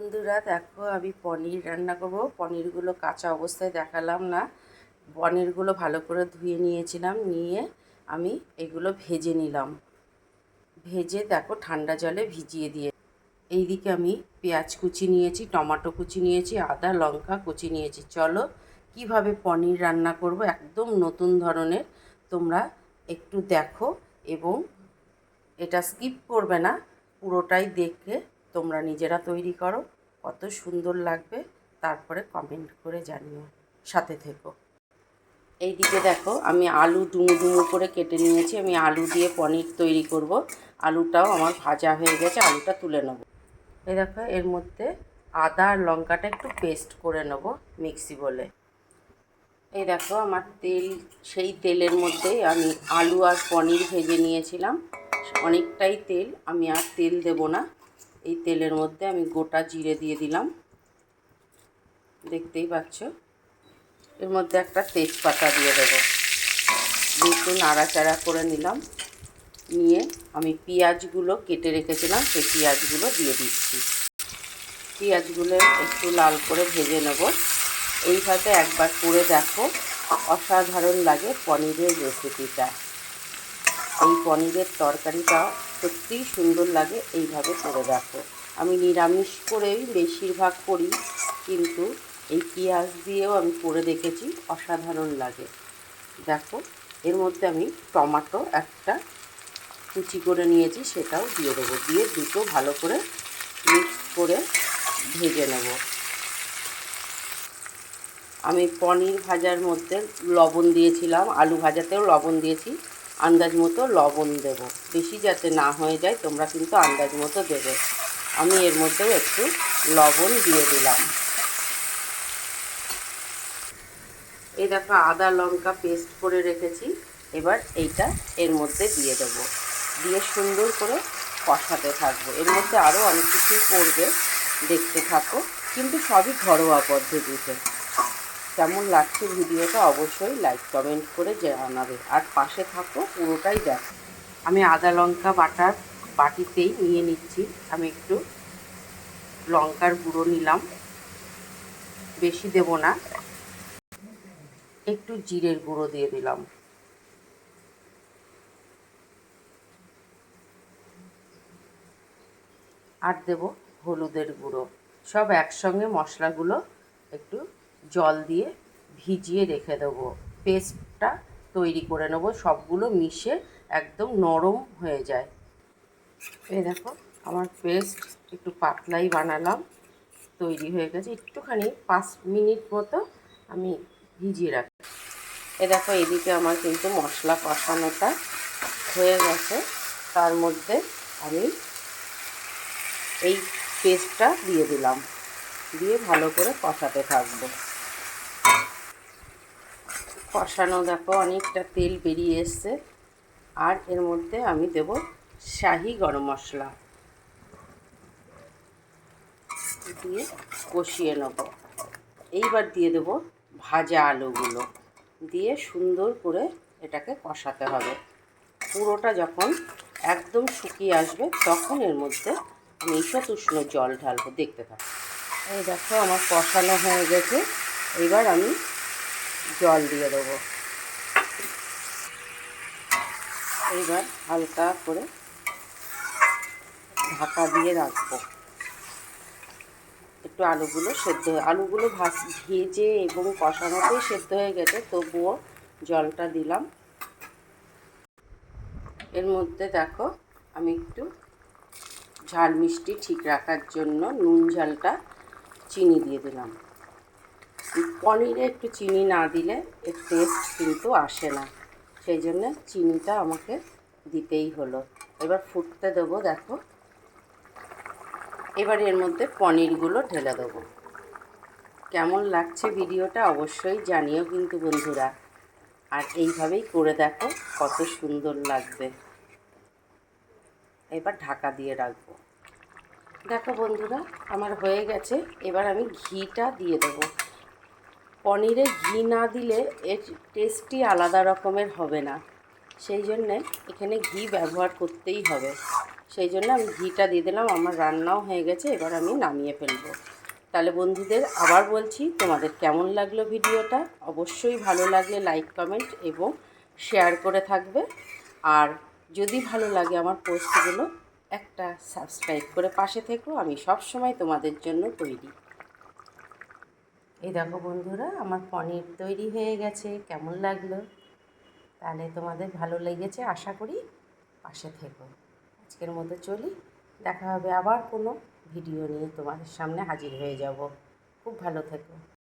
বন্ধুরা দেখো, আমি পনির রান্না করব। পনিরগুলো কাঁচা অবস্থায় দেখালাম না, পনিরগুলো ভালো করে ধুয়ে নিয়েছিলাম, নিয়ে আমি এগুলো ভেজে নিলাম। ভেজে দেখো ঠান্ডা জলে ভিজিয়ে দিয়ে এইদিকে আমি পেঁয়াজ কুচি নিয়েছি, টমেটো কুচি নিয়েছি, আদা লঙ্কা কুচি নিয়েছি। চলো কিভাবে পনির রান্না করব, একদম নতুন ধরনের। তোমরা একটু দেখো এবং এটা স্কিপ করবে না, পুরোটাই দেখে তোমরা নিজেরা তৈরি করো। কত সুন্দর লাগবে তারপরে কমেন্ট করে জানিও, সাথে থেকো। এইদিকে দেখো আমি আলু ডুমো ডুমো করে কেটে নিয়েছি। আমি আলু দিয়ে পনির তৈরি করব। আলুটাও আমার ভাজা হয়ে গেছে, আলুটা তুলে নেব। এই দেখো এর মধ্যে আদা আর লঙ্কাটা একটু পেস্ট করে নেব মিক্সি বলে। এই দেখো আমার তেল, সেই তেলের মধ্যেই আমি আলু আর পনির ভেজে নিয়েছিলাম। অনেকটাই তেল, আমি আর তেল দেব না। এই তেলের মধ্যে আমি গোটা জিরে দিয়ে দিলাম, দেখতেই পাচ্ছ। এর মধ্যে একটা তেজপাতা দিয়ে দেবো, একটু নাড়াচাড়া করে নিলাম। নিয়ে আমি পেঁয়াজগুলো কেটে রেখেছিলাম, সেই পেঁয়াজগুলো দিয়ে দিচ্ছি। পেঁয়াজগুলো একটু লাল করে ভেজে নেব। এইভাবে একবার করে দেখো, অসাধারণ লাগে পনিরের রেসিপিটা। এই পনিরের তরকারিটা সত্যিই সুন্দর লাগে, এইভাবে করে দেখো। আমি নিরামিষ করেই বেশিরভাগ করি, কিন্তু এই পেঁয়াজ দিয়েও আমি করে দেখেছি, অসাধারণ লাগে। দেখো এর মধ্যে আমি টমেটো একটা কুচি করে নিয়েছি, সেটাও দিয়ে দেবো। দিয়ে দুটো ভালো করে মিক্স করে ভেজে নেব। আমি পনির ভাজার মধ্যে লবণ দিয়েছিলাম, আলু ভাজাতেও লবণ দিয়েছি। আন্দাজ মতো লবণ দেব, বেশি যাতে না হয়ে যায়, তোমরা কিন্তু আন্দাজ মতো দেবে। আমি এর মধ্যেও একটু লবণ দিয়ে দিলাম। এই দেখো আদা লঙ্কা পেস্ট করে রেখেছি, এবার এইটা এর মধ্যে দিয়ে দেবো। দিয়ে সুন্দর করে কষাতে থাকবো। এর মধ্যে আরও অনেক কিছুই পড়বে, দেখতে থাকো, কিন্তু সবই ঘরোয়া পদ্ধতিতে। কেমন লাগছে ভিডিওটা অবশ্যই লাইক কমেন্ট করে জানাবে, আর পাশে থাকো, পুরোটাই দেখো। আমি আদা লঙ্কা বাটার বাটিতেই নিয়ে নিচ্ছি। আমি একটু লঙ্কার গুঁড়ো নিলাম, বেশি দেব না, একটু জিরের গুঁড়ো দিয়ে দিলাম। আর দেব হলুদের গুঁড়ো। সব একসঙ্গে মশলাগুলো একটু জল দিয়ে ভিজিয়ে রেখে দেবো। পেস্টটা তৈরি করে নেব, সবগুলো মিশে একদম নরম হয়ে যায়। এই দেখো আমার পেস্ট একটু পাতলাই বানালাম, তৈরি হয়ে গেছে। একটুখানি 5 মিনিট মতো আমি ভিজিয়ে রাখি। এ দেখো এদিকে আমার কিন্তু মশলা কষানোটা হয়ে গেছে। তার মধ্যে আমি এই পেস্টটা দিয়ে দিলাম, দিয়ে ভালো করে কষাতে থাকবো। কষানো দেখো অনেকটা তেল বেরিয়ে এসছে। আর এর মধ্যে আমি দেব শাহি গরম মশলা, দিয়ে কষিয়ে নেব। এইবার দিয়ে দেব ভাজা আলুগুলো, দিয়ে সুন্দর করে এটাকে কষাতে হবে। পুরোটা যখন একদম শুকিয়ে আসবে, তখন এর মধ্যে আমি ঈষৎ উষ্ণ জল ঢালবো, দেখতে থাকবো। এই দেখো আমার কষানো হয়ে গেছে, এবার আমি জল দিয়ে দেবো। এইবার হালকা করে ঢাকা দিয়ে রাখবো। একটু আলুগুলো সেদ্ধ আলুগুলো ভেজে এবং কষানোতেই সেদ্ধ হয়ে গেছে, তবুও জলটা দিলাম। এর মধ্যে দেখো আমি একটু ঝাল মিষ্টি ঠিক রাখার জন্য নুন ঝালটা চিনি দিয়ে দিলাম। পনিরে একটু চিনি না দিলে এর টেস্ট কিন্তু আসে না, সেই জন্য চিনিটা আমাকে দিতেই হলো। এবার ফুটতে দেবো। দেখো এবার এর মধ্যে পনিরগুলো ঢেলে দেবো। কেমন লাগছে ভিডিওটা অবশ্যই জানিও কিন্তু বন্ধুরা। আর এইভাবেই করে দেখো, কত সুন্দর লাগবে। এবার ঢাকা দিয়ে রাখবো। দেখো বন্ধুরা আমার হয়ে গেছে। এবার আমি ঘিটা দিয়ে দেবো। পনিরে ঘি না দিলে এর টেস্টই আলাদা রকমের হবে না, সেই জন্যে এখানে ঘি ব্যবহার করতেই হবে। সেই জন্য আমি ঘিটা দিয়ে দিলাম। আমার রান্নাও হয়ে গেছে, এবার আমি নামিয়ে ফেলবো। তাহলে বন্ধুদের আবার বলছি, তোমাদের কেমন লাগলো ভিডিওটা? অবশ্যই ভালো লাগলে লাইক, কমেন্ট এবং শেয়ার করে থাকবে। আর যদি ভালো লাগে আমার পোস্টগুলো, একটা সাবস্ক্রাইব করে পাশে থেকো। আমি সব সময় তোমাদের জন্য তৈরি। এই দেখো বন্ধুরা, আমার পনির তৈরি হয়ে গেছে। কেমন লাগলো? তাহলে তোমাদের ভালো লেগেছে আশা করি। পাশে থেকো। আজকের মতো চলি, দেখা হবে আবার কোনো ভিডিও নিয়ে তোমাদের সামনে হাজির হয়ে যাব। খুব ভালো থেকো।